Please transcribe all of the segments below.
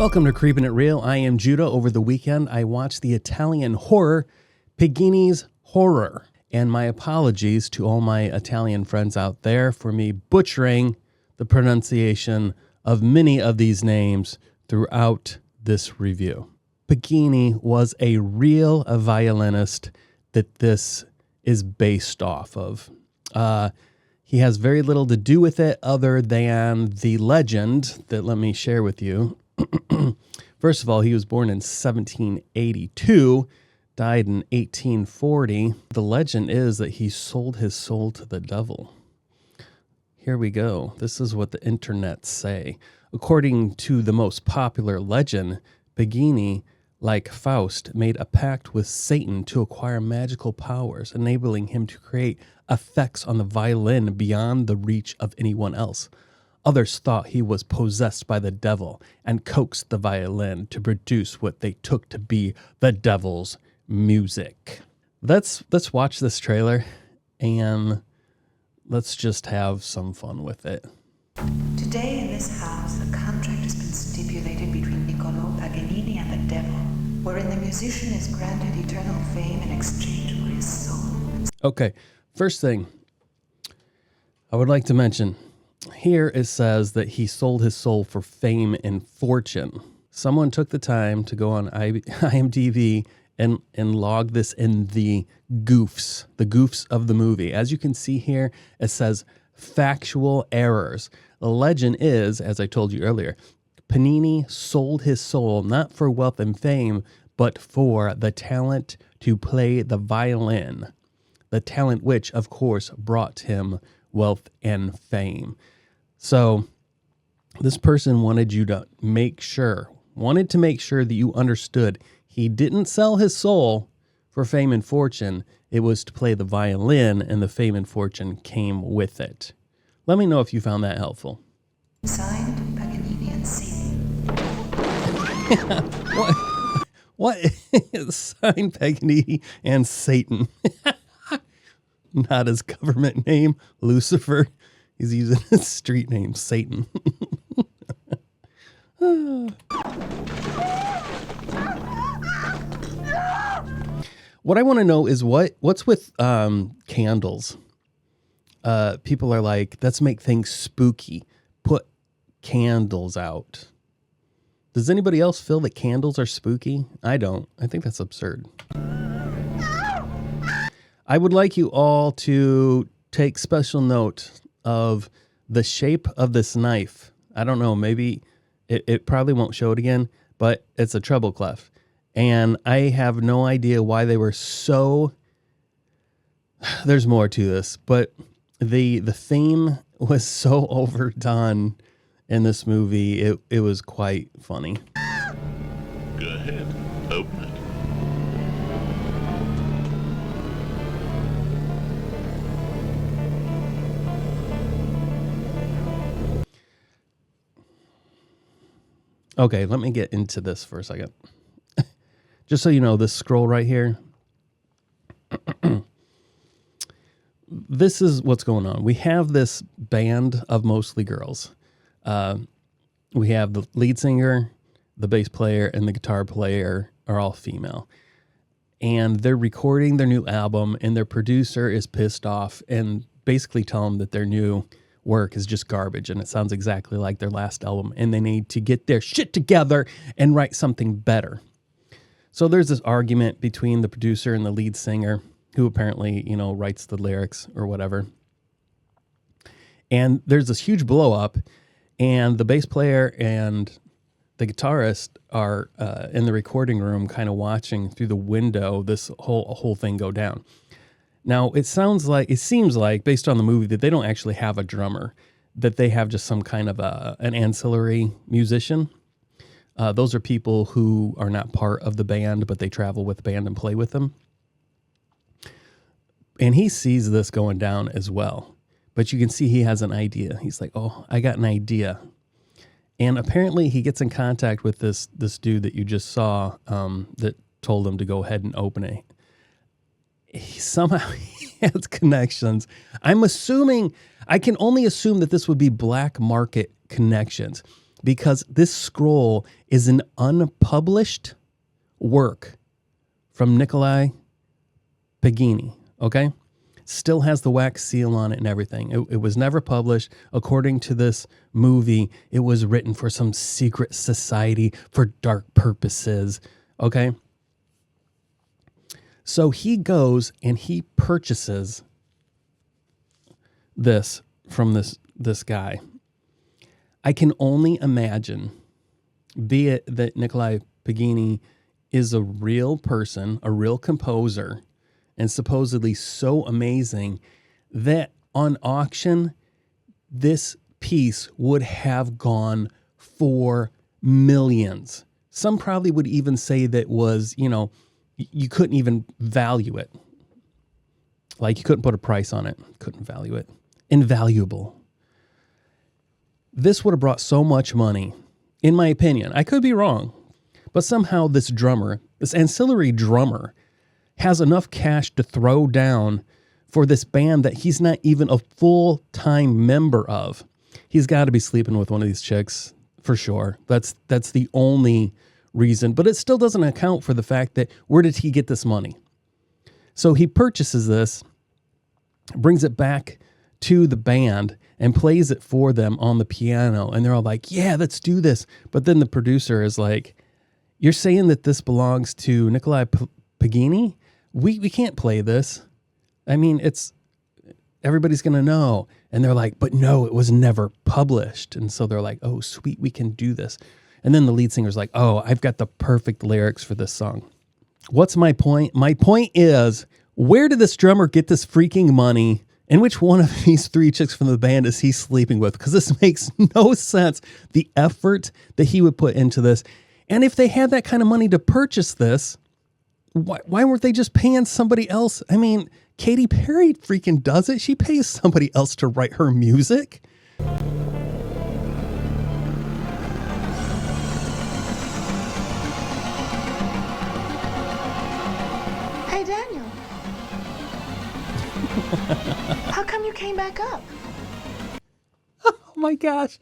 Welcome to Creepin' It Real. I am Judah. Over the weekend, I watched the Italian horror, Paganini's Horror. And my apologies to all my Italian friends out there for me butchering the pronunciation of many of these names throughout this review. Paganini was a real violinist that this is based off of. He has very little to do with it other than the legend that let me share with you. First of all, he was born in 1782, died in 1840. The legend is that he sold his soul to the devil. Here we go. This is what the internet say. According to the most popular legend, Paganini, like Faust, made a pact with Satan to acquire magical powers, enabling him to create effects on the violin beyond the reach of anyone else. Others thought he was possessed by the devil and coaxed the violin to produce what they took to be the devil's music. Let's watch this trailer and let's just have some fun with it. Today in this house, a contract has been stipulated between Niccolò Paganini and the devil, wherein the musician is granted eternal fame in exchange for his soul. Okay, first thing I would like to mention, here it says that he sold his soul for fame and fortune. Someone took the time to go on IMDb and log this in the goofs of the movie. As you can see here, it says factual errors. The legend is, as I told you earlier, Paganini sold his soul not for wealth and fame, but for the talent to play the violin. The talent which, of course, brought him wealth and fame. So this person wanted to make sure that you understood he didn't sell his soul for fame and fortune. It was to play the violin, and the fame and fortune came with it. Let me know if you found that helpful. Signed, Paganini and Satan. What? Signed Paganini and Satan. Not his government name, Lucifer. He's using his street name, Satan. What I want to know is what's with candles. People are like, let's make things spooky. Put candles out. Does anybody else feel that candles are spooky? I don't. I think that's absurd. I would like you all to take special note of the shape of this knife. I don't know, maybe it probably won't show it again, but it's a treble clef. And I have no idea why they were so... There's more to this, but the theme was so overdone in this movie. It was quite funny. Go ahead, open it. Okay, let me get into this for a second. Just so you know, this scroll right here, this is what's going on. We have this band of mostly girls. We have the lead singer, the bass player, and the guitar player are all female. And they're recording their new album, and their producer is pissed off and basically tell them that their new work is just garbage and it sounds exactly like their last album, and they need to get their shit together and write something better. So there's this argument between the producer and the lead singer, who apparently, writes the lyrics or whatever. And there's this huge blow up, and the bass player and the guitarist are in the recording room kind of watching through the window this whole thing go down. Now, it seems like, based on the movie, that they don't actually have a drummer, that they have just some kind of an ancillary musician. Those are people who are not part of the band, but they travel with the band and play with them. And he sees this going down as well. But you can see he has an idea. He's like, oh, I got an idea. And apparently he gets in contact with this dude that you just saw that told him to go ahead and open it. Somehow he has connections. I can only assume that this would be black market connections. because this scroll is an unpublished work from Nikolai Paganini, okay? Still has the wax seal on it and everything. It was never published. According to this movie, it was written for some secret society for dark purposes, okay? So he goes and he purchases this from this guy. I can only imagine, be it that Nikolai Paganini is a real person, a real composer, and supposedly so amazing that on auction, this piece would have gone for millions. Some probably would even say that was, you couldn't even value it. Like you couldn't put a price on it. Couldn't value it. Invaluable. This would have brought so much money, in my opinion. I could be wrong, but somehow this ancillary drummer, has enough cash to throw down for this band that he's not even a full-time member of. He's got to be sleeping with one of these chicks, for sure. That's the only reason, but it still doesn't account for the fact that where did he get this money? So he purchases this, brings it back to the band, and plays it for them on the piano. And they're all like, yeah, let's do this. But then the producer is like, you're saying that this belongs to Nikolai Paganini? We can't play this. I mean, everybody's going to know. And they're like, but no, it was never published. And so they're like, oh, sweet, we can do this. And then the lead singer's like, oh, I've got the perfect lyrics for this song. What's my point? My point is, where did this drummer get this freaking money? And which one of these three chicks from the band is he sleeping with? Because this makes no sense. The effort that he would put into this. And if they had that kind of money to purchase this, why weren't they just paying somebody else? I mean, Katy Perry freaking does it. She pays somebody else to write her music. Hey, Daniel. How come you came back up? Oh my gosh.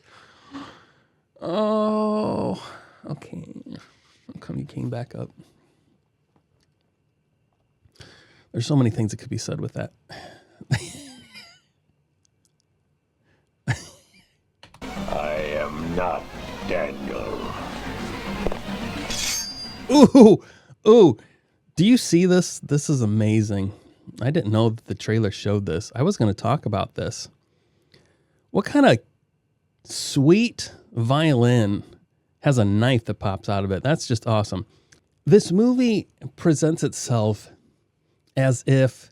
Oh, okay. How come you came back up? There's so many things that could be said with that. I am not Daniel. Ooh. Do you see this? This is amazing. I didn't know that the trailer showed this. I was going to talk about this. What kind of sweet violin has a knife that pops out of it? That's just awesome. This movie presents itself as if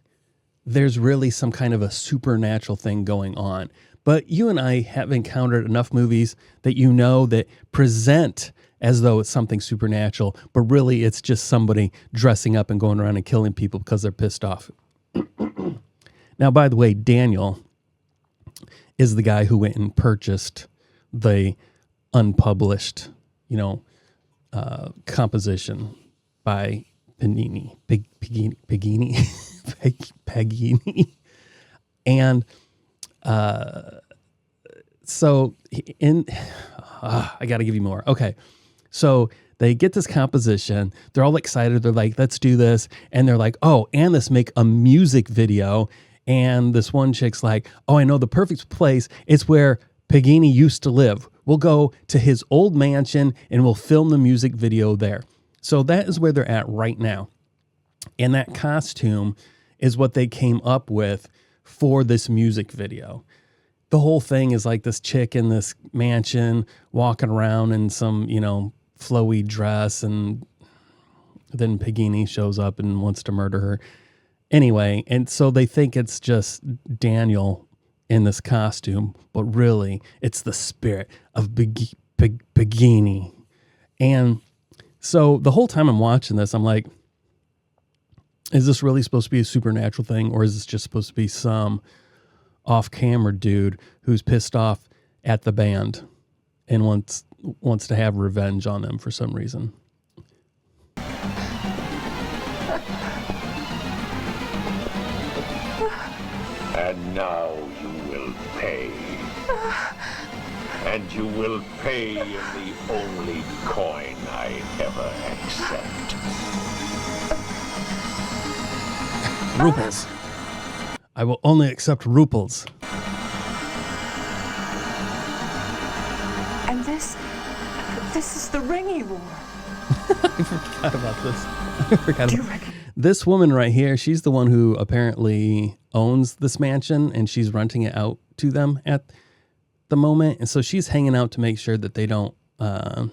there's really some kind of a supernatural thing going on. But you and I have encountered enough movies that that present as though it's something supernatural, but really it's just somebody dressing up and going around and killing people because they're pissed off. Now, by the way, Daniel is the guy who went and purchased the unpublished, composition by Paganini. And so I got to give you more. Okay. So they get this composition. They're all excited. They're like, let's do this. And they're like, oh, and let's make a music video. And this one chick's like, oh, I know the perfect place. It's where Paganini used to live. We'll go to his old mansion and we'll film the music video there. So that is where they're at right now. And that costume is what they came up with for this music video. The whole thing is like this chick in this mansion walking around in some, flowy dress, and then Paganini shows up and wants to murder her. Anyway, and so they think it's just Daniel in this costume, but really it's the spirit of Paganini. And so the whole time I'm watching this, I'm like, is this really supposed to be a supernatural thing, or is this just supposed to be some off-camera dude who's pissed off at the band and wants to have revenge on them for some reason? And now you will pay. and you will pay in the only coin I ever accept. Ruples. I will only accept ruples. And this is the ring he wore. I forgot about this. I forgot Do you about reckon? this woman right here. She's the one who apparently owns this mansion, and she's renting it out to them at the moment. And so she's hanging out to make sure that they don't, I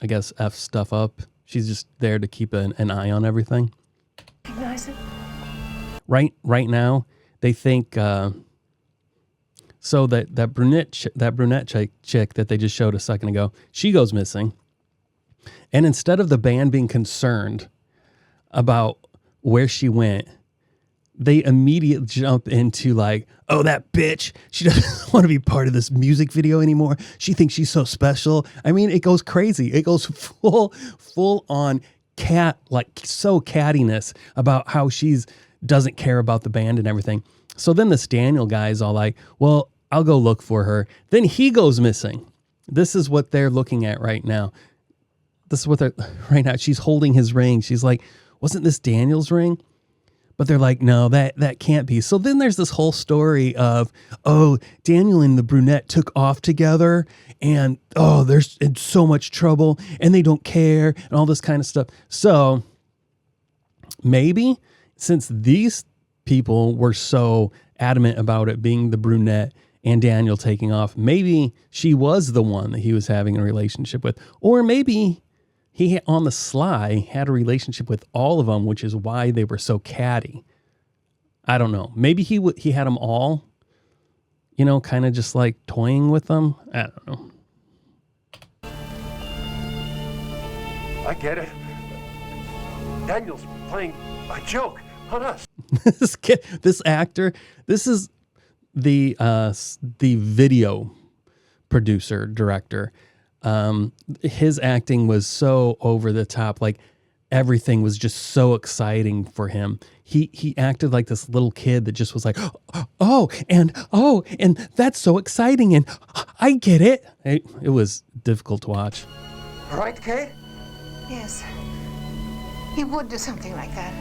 guess, F stuff up. She's just there to keep an eye on everything. Recognize it? Right now, they think so that brunette chick that they just showed a second ago, she goes missing. And instead of the band being concerned about where she went, they immediately jump into like, oh, that bitch, she doesn't want to be part of this music video anymore. She thinks she's so special. I mean, it goes crazy. It goes full on cat, like so cattiness about how she's doesn't care about the band and everything. So then this Daniel guy is all like, well, I'll go look for her. Then he goes missing. This is what they're looking at right now. This is what they're right now. She's holding his ring. She's like, wasn't this Daniel's ring? But they're like, no, that can't be. So then there's this whole story of, oh, Daniel and the brunette took off together and, oh, they're in so much trouble and they don't care and all this kind of stuff. So maybe since these people were so adamant about it being the brunette and Daniel taking off, maybe she was the one that he was having a relationship with. Or maybe he, on the sly, had a relationship with all of them, which is why they were so catty. I don't know. Maybe he had them all, you know, kind of just like toying with them. I don't know. I get it. Daniel's playing a joke on us. This actor, this is the video producer, director. His acting was so over the top. Like everything was just so exciting for him. He acted like this little kid that just was like, and that's so exciting. And I get it. It was difficult to watch. Right, Kay? Yes. He would do something like that.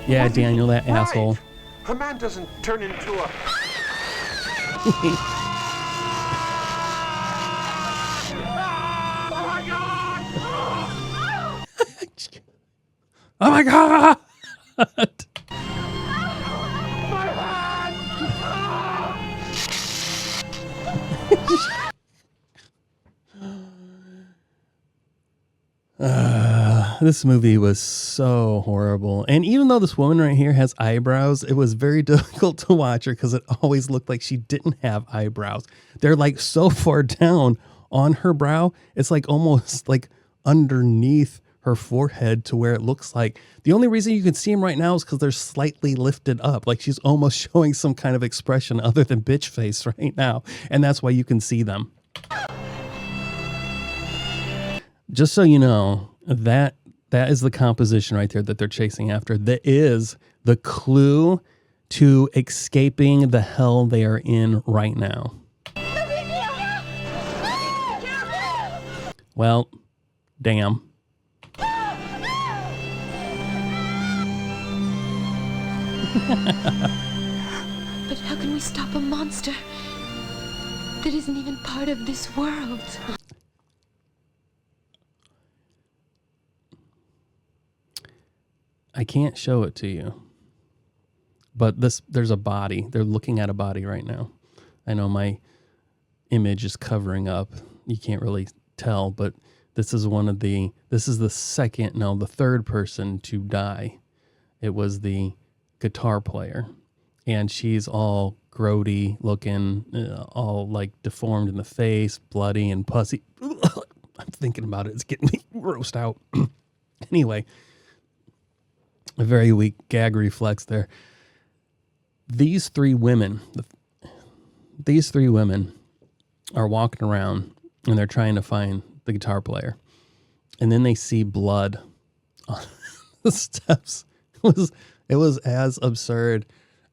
Yeah, Daniel, that Right. asshole. A man doesn't turn into a... Oh my God. This movie was so horrible. And even though this woman right here has eyebrows, it was very difficult to watch her because it always looked like she didn't have eyebrows. They're like so far down on her brow. It's like almost like underneath her forehead to where it looks like the only reason you can see them right now is because they're slightly lifted up. Like she's almost showing some kind of expression other than bitch face right now. And that's why you can see them. Just so you know, that is the composition right there that they're chasing after. That is the clue to escaping the hell they are in right now. Well, damn. But how can we stop a monster that isn't even part of this world? I can't show it to you. But there's a body. They're looking at a body right now. I know my image is covering up. You can't really tell, but this is the third person to die. It was the guitar player, and she's all grody looking, all like deformed in the face, bloody and pussy. I'm thinking about it. It's getting me grossed out. Anyway, a very weak gag reflex there. These three women are walking around and they're trying to find the guitar player. And then they see blood on the steps. It was as absurd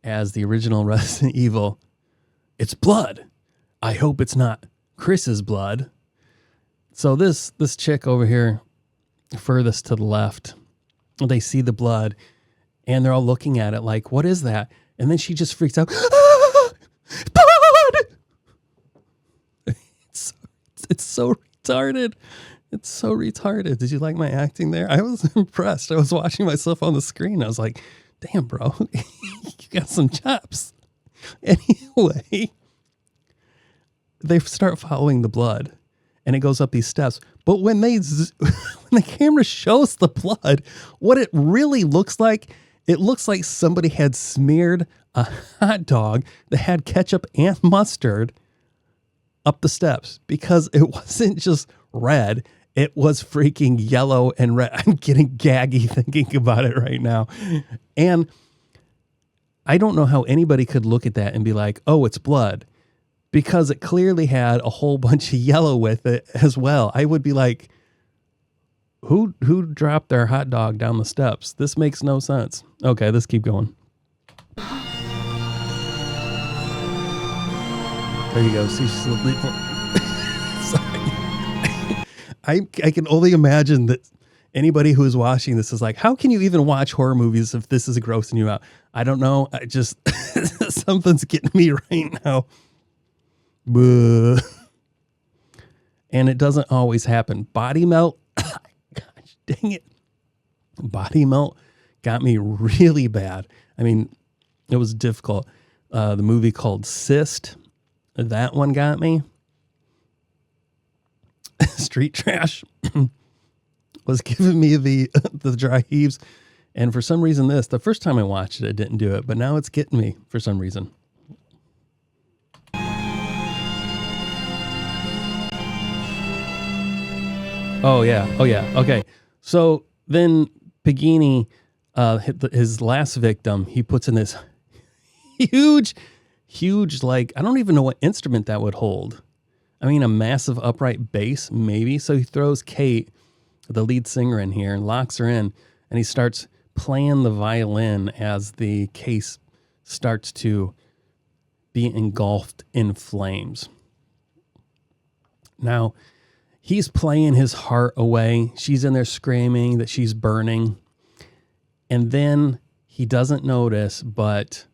as the original Resident Evil. It's blood. I hope it's not Chris's blood. So this chick over here, furthest to the left, they see the blood and they're all looking at it like, what is that? And then she just freaks out. Ah, blood! It's so retarded. It's so retarded. Did you like my acting there? I was impressed. I was watching myself on the screen. I was like, damn, bro, you got some chops. Anyway, they start following the blood and it goes up these steps. But when when the camera shows the blood, what it really looks like, it looks like somebody had smeared a hot dog that had ketchup and mustard up the steps, because it wasn't just red. It was freaking yellow and red. I'm getting gaggy thinking about it right now. And I don't know how anybody could look at that and be like, oh, it's blood, because it clearly had a whole bunch of yellow with it as well. I would be like, who dropped their hot dog down the steps? This makes no sense. Okay, let's keep going. There you go. See, she's I can only imagine that anybody who is watching this is like, how can you even watch horror movies if this is grossing you out? I don't know. I just, something's getting me right now. Buh. And it doesn't always happen. Body melt. Gosh, dang it. Body melt got me really bad. I mean, it was difficult. The movie called Cyst, that one got me. Street Trash was giving me the dry heaves. And for some reason the first time I watched it, it didn't do it. But now it's getting me for some reason. Oh, yeah. Okay. So then Paganini, his last victim, he puts in this huge, like, I don't even know what instrument that would hold. I mean, a massive upright bass, maybe. So he throws Kate, the lead singer, in here and locks her in. And he starts playing the violin as the case starts to be engulfed in flames. Now, he's playing his heart away. She's in there screaming that she's burning. And then he doesn't notice, but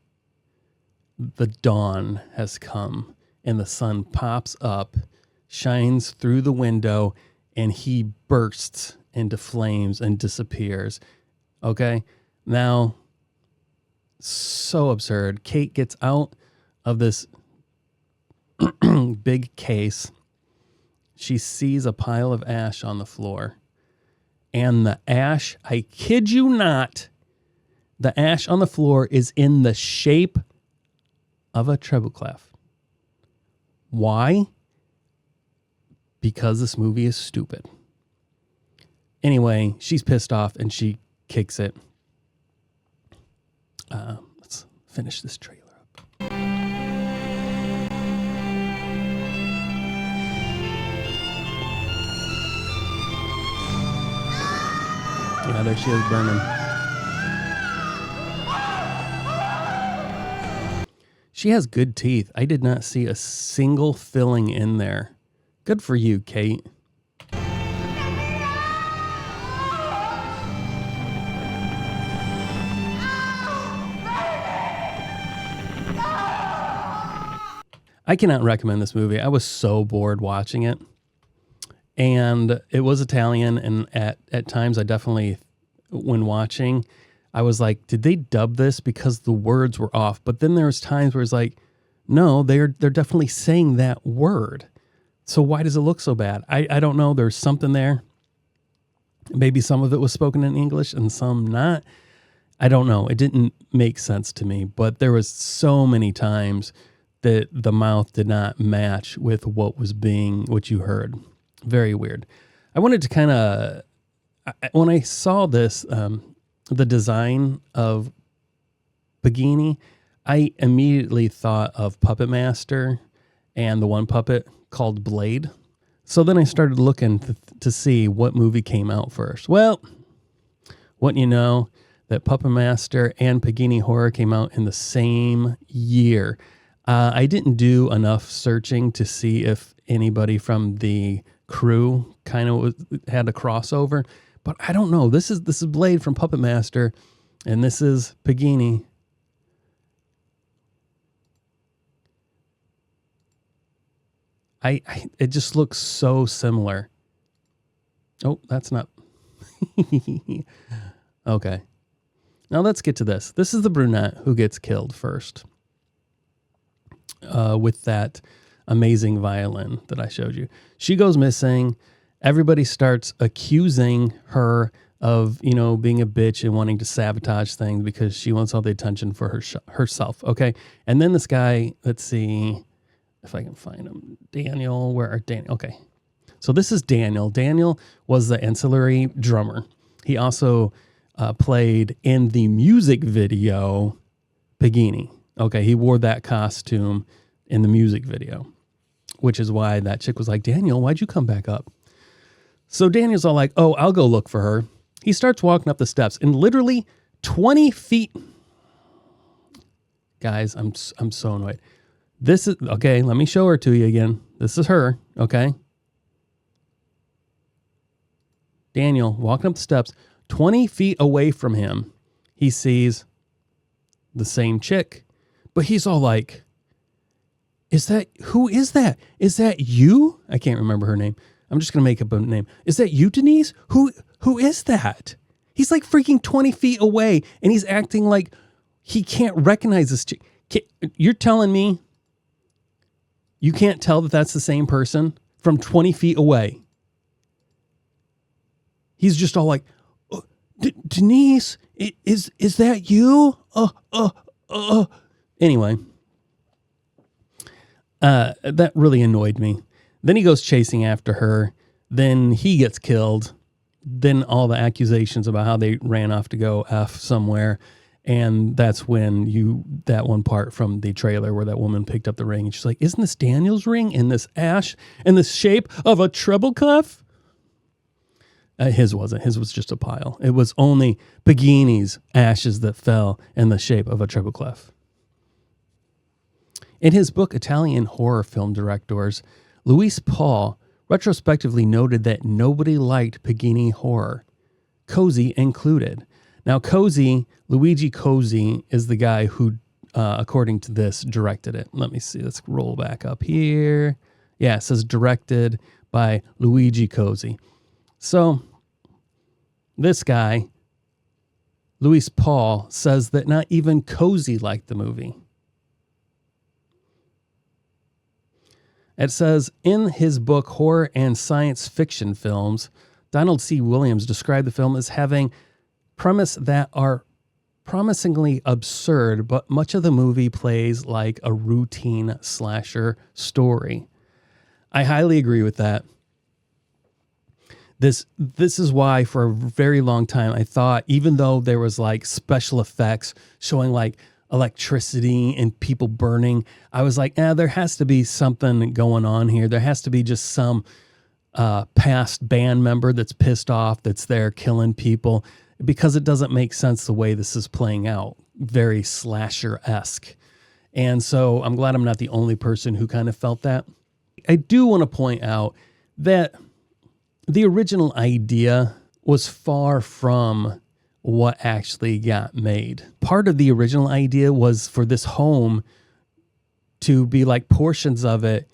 the dawn has come and the sun pops up, shines through the window, and he bursts into flames and disappears. Okay? Now, so absurd. Kate gets out of this big case. She sees a pile of ash on the floor. And the ash, I kid you not, the ash on the floor is in the shape of a treble clef. Why? Because this movie is stupid. Anyway, she's pissed off and she kicks it. Let's finish this trailer up. Yeah, there she is burning. She has good teeth. I did not see a single filling in there. Good for you, Kate. I cannot recommend this movie. I was so bored watching it. And it was Italian, and at times I definitely, when watching, I was like, did they dub this because the words were off? But then there was times where it's like, no, they're definitely saying that word. So why does it look so bad? I don't know. There's something there. Maybe some of it was spoken in English and some not. I don't know. It didn't make sense to me. But there was so many times that the mouth did not match with what you heard. Very weird. I wanted to kind of, when I saw this, the design of Paganini, I immediately thought of Puppet Master and the one puppet called Blade. So then I started looking to see what movie came out first. Well, wouldn't you know that Puppet Master and Paganini Horror came out in the same year. I didn't do enough searching to see if anybody from the crew kind of had a crossover, but I don't know. This is Blade from Puppet Master, and this is Paganini. It just looks so similar. Oh, that's not. Okay. Now let's get to this. This is the brunette who gets killed first. With that amazing violin that I showed you. She goes missing. Everybody starts accusing her of, being a bitch and wanting to sabotage things because she wants all the attention for herself. Okay. And then this guy, let's see if I can find him. Daniel, where are Daniel? Okay. So this is Daniel. Daniel was the ancillary drummer. He also played in the music video Paganini. Okay, he wore that costume in the music video, which is why that chick was like, Daniel, why'd you come back up? So Daniel's all like, oh, I'll go look for her. He starts walking up the steps, and literally 20 feet. Guys, I'm so annoyed. This is, okay, let me show her to you again. This is her, okay? Daniel walking up the steps, 20 feet away from him, he sees the same chick, but he's all like, who is that? Is that you? I can't remember her name. I'm just going to make up a name. Is that you, Denise? Who is that? He's like freaking 20 feet away, and he's acting like he can't recognize this chick. You're telling me you can't tell that that's the same person from 20 feet away? He's just all like, Denise, is that you? Anyway, that really annoyed me. Then he goes chasing after her. Then he gets killed. Then all the accusations about how they ran off to go F somewhere. And that's when that one part from the trailer where that woman picked up the ring and she's like, isn't this Daniel's ring in this ash in the shape of a treble clef? His wasn't. His was just a pile. It was only Paganini's ashes that fell in the shape of a treble clef. In his book, Italian Horror Film Directors, Luis Paul retrospectively noted that nobody liked Paganini horror, Cozy included. Now, Luigi Cozy is the guy who, according to this, directed it. Let me see. Let's roll back up here. Yeah, it says directed by Luigi Cozy. So, this guy, Luis Paul, says that not even Cozy liked the movie. It says, in his book, Horror and Science Fiction Films, Donald C. Williams described the film as having premise that are promisingly absurd, but much of the movie plays like a routine slasher story. I highly agree with that. This is why for a very long time I thought, even though there was like special effects showing like electricity and people burning, I was like, there has to be something going on here. There has to be just some past band member that's pissed off, that's there killing people, because it doesn't make sense the way this is playing out. Very slasher-esque. And so I'm glad I'm not the only person who kind of felt that. I do want to point out that the original idea was far from what actually got made. Part of the original idea was for this home to be like portions of it.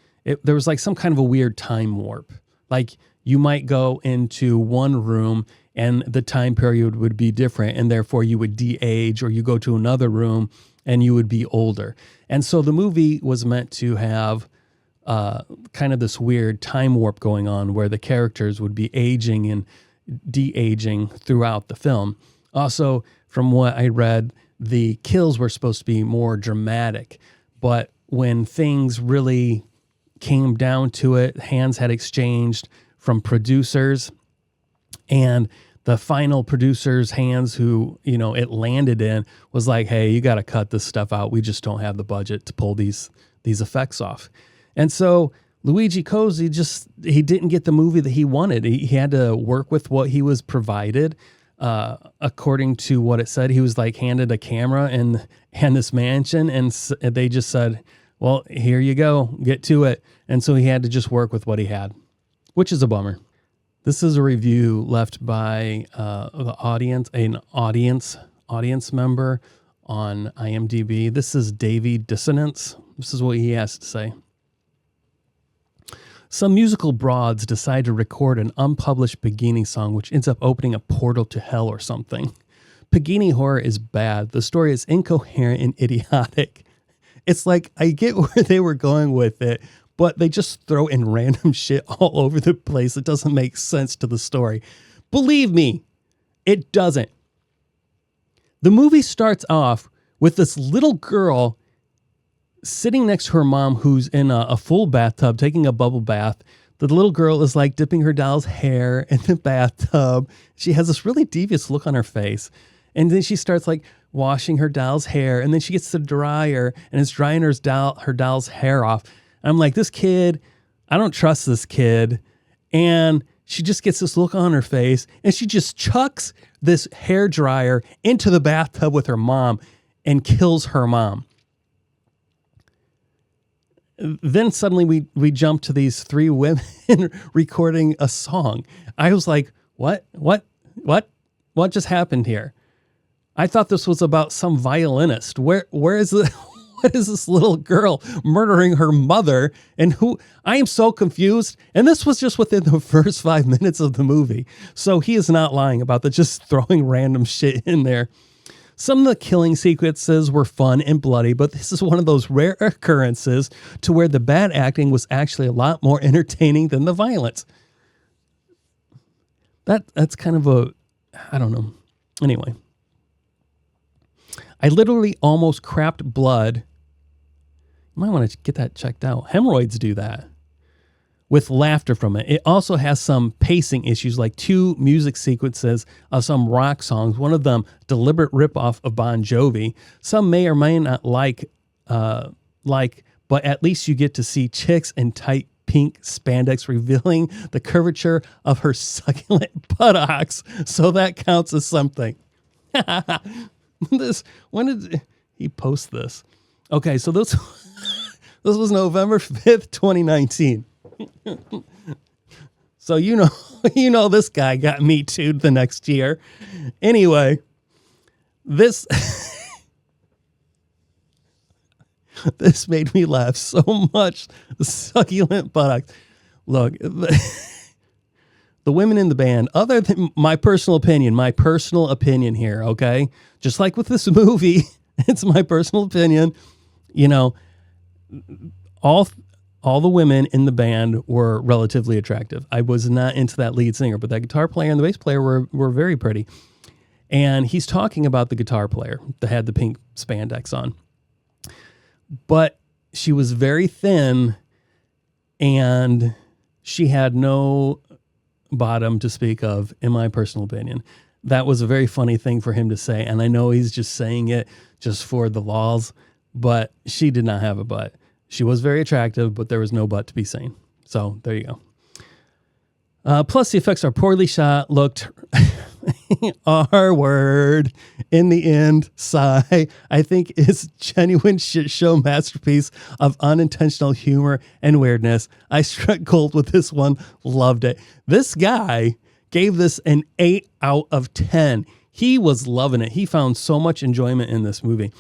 There was like some kind of a weird time warp. Like you might go into one room and the time period would be different, and therefore you would de-age, or you go to another room and you would be older. And so the movie was meant to have kind of this weird time warp going on where the characters would be aging and de-aging throughout the film. Also, from what I read, the kills were supposed to be more dramatic, but when things really came down to it, hands had exchanged from producers, and the final producer's hands who, it landed in was like, hey, you got to cut this stuff out. We just don't have the budget to pull these effects off. And so Luigi Cozy he didn't get the movie that he wanted. He had to work with what he was provided. According to what it said, he was like handed a camera and this mansion, and they just said, Well, here you go. Get to it. And so he had to just work with what he had, which is a bummer. This is a review left by an audience member on IMDb. This is Davey Dissonance. This is what he has to say. Some musical broads decide to record an unpublished Paganini song, which ends up opening a portal to hell or something. Paganini horror is bad. The story is incoherent and idiotic. It's like, I get where they were going with it, but they just throw in random shit all over the place. It doesn't make sense to the story. Believe me, it doesn't. The movie starts off with this little girl sitting next to her mom who's in a full bathtub taking a bubble bath. The little girl is like dipping her doll's hair in the bathtub. She has this really devious look on her face. And then she starts like washing her doll's hair. And then she gets the dryer and it's drying her doll's hair off. And I'm like, this kid, I don't trust this kid. And she just gets this look on her face and she just chucks this hair dryer into the bathtub with her mom and kills her mom. Then suddenly we jump to these three women recording a song. I was like, what just happened here? I thought this was about some violinist. Where is the, what is this little girl murdering her mother? And who? I am so confused. And this was just within the first 5 minutes of the movie. So he is not lying about the just throwing random shit in there. Some of the killing sequences were fun and bloody, but this is one of those rare occurrences to where the bad acting was actually a lot more entertaining than the violence. That's kind of a, I don't know. Anyway. I literally almost crapped blood. You might want to get that checked out. Hemorrhoids do that. With laughter from it. It also has some pacing issues, like 2 music sequences of some rock songs. One of them, deliberate ripoff of Bon Jovi. Some may or may not like, but at least you get to see chicks in tight pink spandex revealing the curvature of her succulent buttocks. So that counts as something. When did he post this? Okay, so this was November 5th, 2019. So you know this guy got Me Too'd the next year. Anyway, this this made me laugh so much. The succulent buttocks. Look, the women in the band, other than my personal opinion here, okay? Just like with this movie, it's my personal opinion. You know, all the women in the band were relatively attractive. I was not into that lead singer, but that guitar player and the bass player were very pretty. And he's talking about the guitar player that had the pink spandex on. But she was very thin and she had no bottom to speak of, in my personal opinion. That was a very funny thing for him to say. And I know he's just saying it just for the lols, but she did not have a butt. She was very attractive, but there was no butt to be seen. So there you go. Plus, the effects are poorly shot, looked R word in the end. Sigh. I think it's genuine shit show masterpiece of unintentional humor and weirdness. I struck gold with this one. Loved it. This guy gave this an 8 out of 10. He was loving it. He found so much enjoyment in this movie.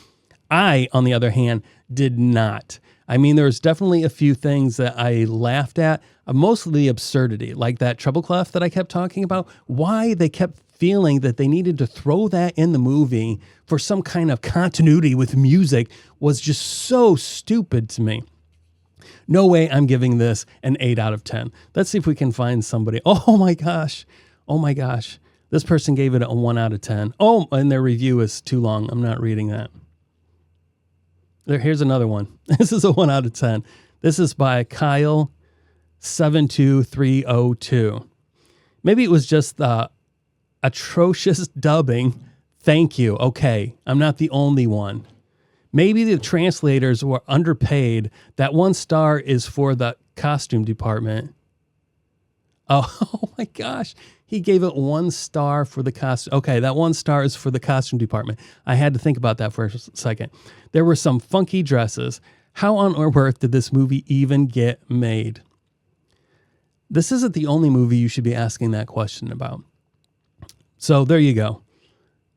I, on the other hand, did not. I mean, there's definitely a few things that I laughed at, mostly the absurdity, like that treble clef that I kept talking about. Why they kept feeling that they needed to throw that in the movie for some kind of continuity with music was just so stupid to me. No way I'm giving this an 8 out of 10. Let's see if we can find somebody. Oh my gosh. This person gave it a 1 out of 10. Oh, and their review is too long. I'm not reading that. Here's another one. This is a 1 out of 10. This is by Kyle 72302. Maybe it was just atrocious dubbing. Thank you. Okay, I'm not the only one. Maybe the translators were underpaid. That 1 star is for the costume department. Oh my gosh. He gave it 1 star for the costume. Okay, that 1 star is for the costume department. I had to think about that for a second. There were some funky dresses. How on earth did this movie even get made? This isn't the only movie you should be asking that question about. So there you go.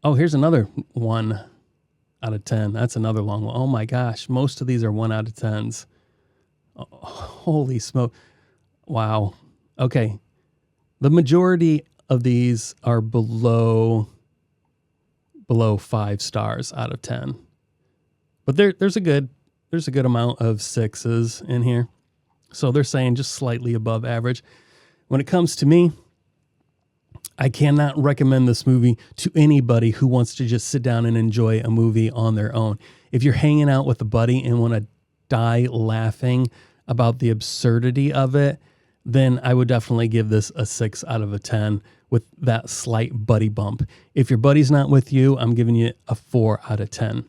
Oh, here's another 1 out of 10. That's another long one. Oh my gosh. Most of these are 1 out of 10s. Oh, holy smoke. Wow. Okay. The majority of these are below 5 stars out of 10. But there's a good amount of 6s in here. So they're saying just slightly above average. When it comes to me, I cannot recommend this movie to anybody who wants to just sit down and enjoy a movie on their own. If you're hanging out with a buddy and want to die laughing about the absurdity of it, then I would definitely give this a 6 out of a 10 with that slight buddy bump. If your buddy's not with you, I'm giving you a 4 out of 10.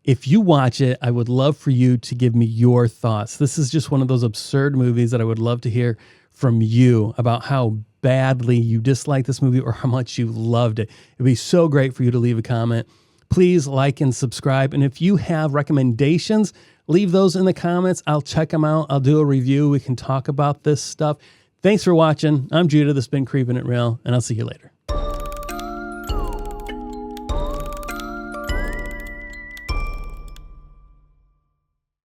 If you watch it, I would love for you to give me your thoughts. This is just one of those absurd movies that I would love to hear from you about how badly you dislike this movie or how much you loved it. It'd be so great for you to leave a comment. Please like and subscribe. And if you have recommendations, leave those in the comments. I'll check them out. I'll do a review. We can talk about this stuff. Thanks for watching. I'm Judah. This has been Creepin' It Real, and I'll see you later.